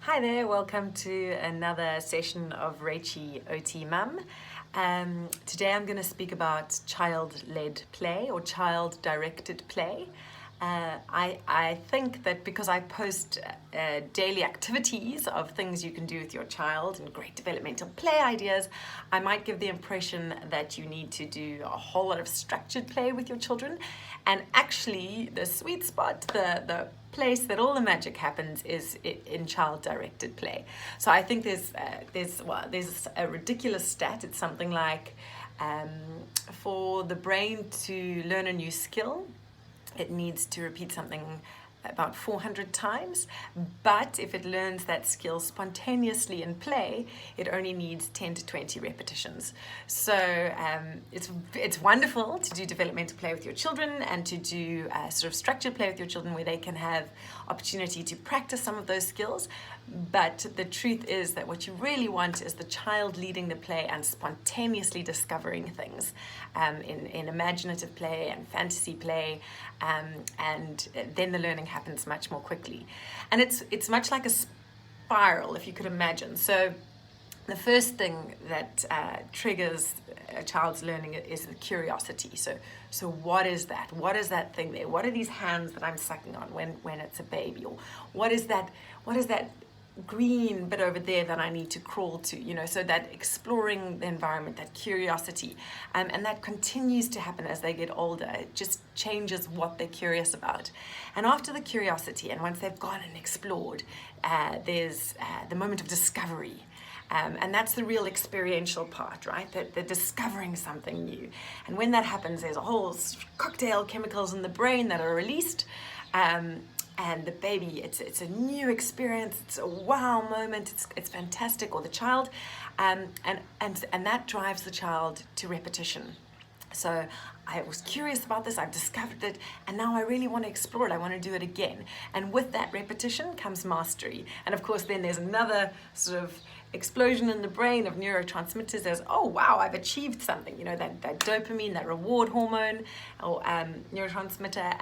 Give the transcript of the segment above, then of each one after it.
Hi there, welcome to another session of Rachie OT Mum. Today I'm going to speak about child-led play or child-directed play. I think that because I post daily activities of things you can do with your child and great developmental play ideas, I might give the impression that you need to do a whole lot of structured play with your children. And actually, the sweet spot, the place that all the magic happens is in child-directed play. So I think there's a ridiculous stat. It's something like for the brain to learn a new skill, it needs to repeat something about 400 times, but if it learns that skill spontaneously in play, it only needs 10 to 20 repetitions. So it's wonderful to do developmental play with your children and to do sort of structured play with your children where they can have opportunity to practice some of those skills. But the truth is that what you really want is the child leading the play and spontaneously discovering things in imaginative play and fantasy play, and then the learning happens much more quickly. And it's much like a spiral, if you could imagine. So the first thing that triggers a child's learning is the curiosity. So what is that? What is that thing there? What are these hands that I'm sucking on when it's a baby? Or what is that green bit over there that I need to crawl to, so that exploring the environment, that curiosity, and that continues to happen as they get older. It just changes what they're curious about. And after the curiosity, and once they've gone and explored, there's the moment of discovery. And that's the real experiential part, right? That they're discovering something new. And when that happens, there's a whole cocktail of chemicals in the brain that are released. And the baby, it's a new experience, it's a wow moment, it's fantastic, or the child, and that drives the child to repetition. So I was curious about this, I've discovered it, and now I really want to explore it, I want to do it again. And with that repetition comes mastery. And of course then there's another sort of explosion in the brain of neurotransmitters as, oh wow, I've achieved something, that dopamine, that reward hormone or neurotransmitter,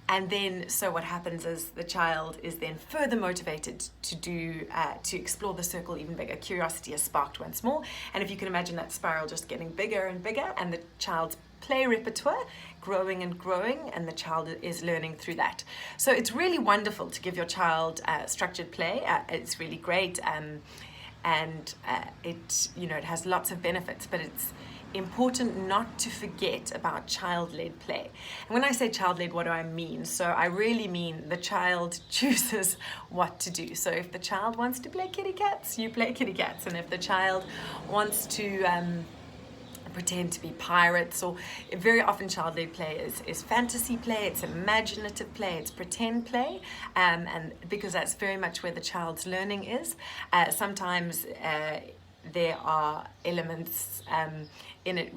and then so what happens is the child is then further motivated to explore the circle even bigger. Curiosity is sparked once more, and if you can imagine that spiral just getting bigger and bigger, and the child's play repertoire growing and growing, and the child is learning through that. So it's really wonderful to give your child structured play. It's really great, and it has lots of benefits, but it's important not to forget about child-led play. And when I say child-led, what do I mean? So I really mean the child chooses what to do. So if the child wants to play kitty cats, you play kitty cats. And if the child wants to pretend to be pirates, or very often child-led play is fantasy play, it's imaginative play, it's pretend play, and because that's very much where the child's learning is. Sometimes there are elements in it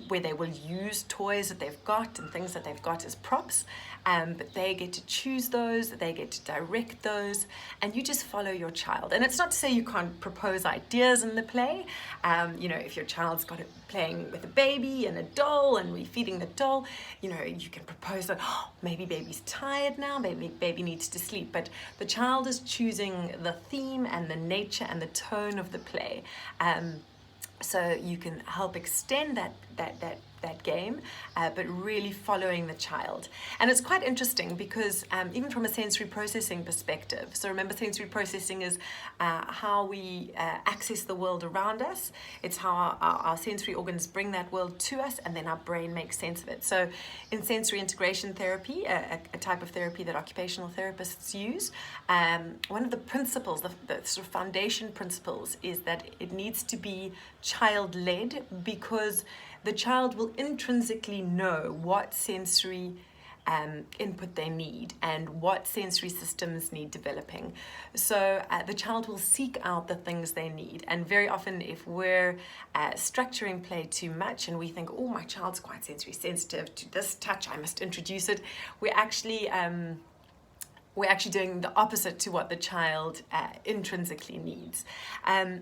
where they will use toys that they've got and things that they've got as props, but they get to choose those, they get to direct those, and you just follow your child. And it's not to say you can't propose ideas in the play. If your child's got it playing with a baby and a doll and we're feeding the doll, you can propose that, maybe baby's tired now, maybe baby needs to sleep, but the child is choosing the theme and the nature and the tone of the play. So you can help extend that game, but really following the child. And it's quite interesting because even from a sensory processing perspective, so remember, sensory processing is how we access the world around us. It's how our sensory organs bring that world to us, and then our brain makes sense of it. So in sensory integration therapy, a type of therapy that occupational therapists use, one of the principles, the sort of foundation principles, is that it needs to be child-led, because the child will intrinsically know what sensory input they need and what sensory systems need developing. So the child will seek out the things they need. And very often if we're structuring play too much and we think, oh, my child's quite sensory sensitive to this touch, I must introduce it, we're actually doing the opposite to what the child intrinsically needs.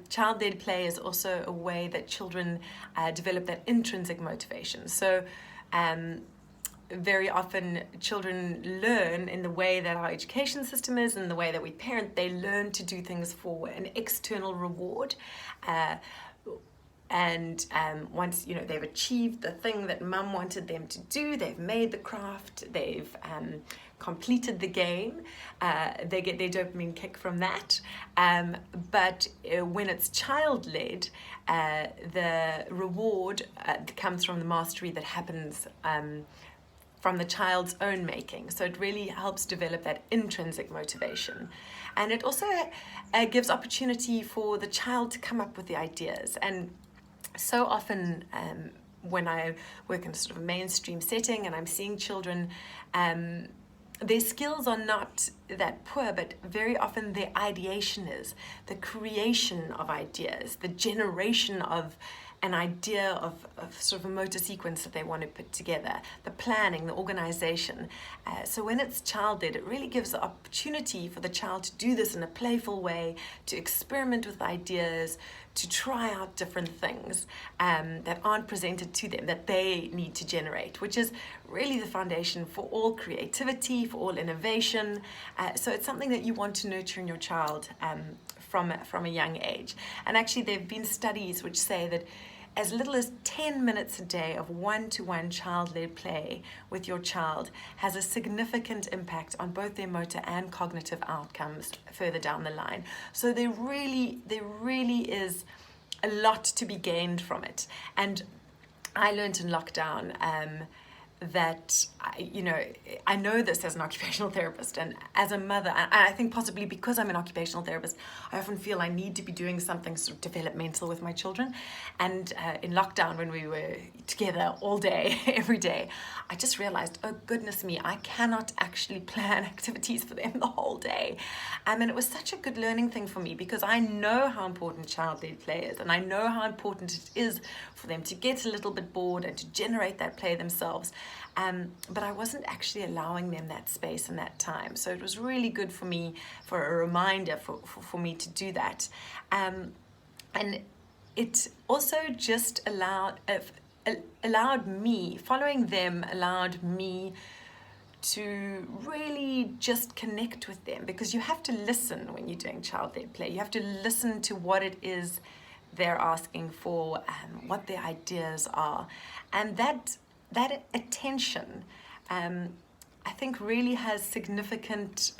Child-led play is also a way that children develop that intrinsic motivation. So very often children learn in the way that our education system is and the way that we parent. They learn to do things for an external reward. And once they've achieved the thing that mum wanted them to do, they've made the craft, they've completed the game, they get their dopamine kick from that. But when it's child-led, the reward comes from the mastery that happens from the child's own making. So it really helps develop that intrinsic motivation. And it also gives opportunity for the child to come up with the ideas. And so often when I work in a sort of mainstream setting and I'm seeing children, their skills are not that poor, but very often their ideation is the creation of ideas, the generation of an idea of sort of a motor sequence that they want to put together, the planning, the organization. So when it's child-led, it really gives the opportunity for the child to do this in a playful way, to experiment with ideas, to try out different things that aren't presented to them, that they need to generate, which is really the foundation for all creativity, for all innovation. So it's something that you want to nurture in your child from a young age. And actually there have been studies which say that as little as 10 minutes a day of one-to-one child-led play with your child has a significant impact on both their motor and cognitive outcomes further down the line. there really is a lot to be gained from it. And I learned in lockdown that I know this as an occupational therapist and as a mother, and I think possibly because I'm an occupational therapist, I often feel I need to be doing something sort of developmental with my children. And in lockdown, when we were together all day, every day, I just realized, oh goodness me, I cannot actually plan activities for them the whole day. And it was such a good learning thing for me, because I know how important child-led play is, and I know how important it is for them to get a little bit bored and to generate that play themselves. But I wasn't actually allowing them that space and that time. So it was really good for me, for a reminder for me to do that. And it also just allowed me, following them allowed me to really just connect with them, because you have to listen when you're doing child-led play. You have to listen to what it is they're asking for, what their ideas are. And that attention, I think, really has significant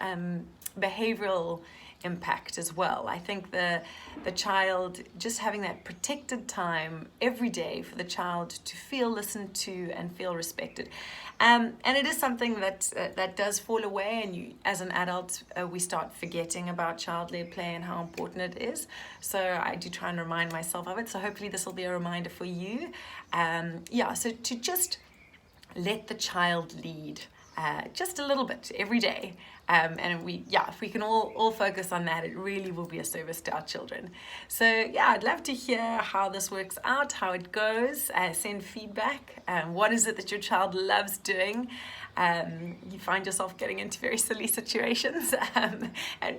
behavioral impact as well. I think the child, just having that protected time every day for the child to feel listened to and feel respected. And it is something that does fall away, and you, as an adult, we start forgetting about child-led play and how important it is. So I do try and remind myself of it. So hopefully this will be a reminder for you. So to just let the child lead just a little bit every day. And if we can all focus on that, it really will be a service to our children. So I'd love to hear how this works out, how it goes. Send feedback. What is it that your child loves doing? You find yourself getting into very silly situations and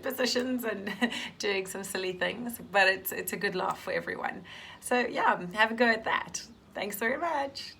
positions and doing some silly things, but it's a good laugh for everyone. So have a go at that. Thanks very much.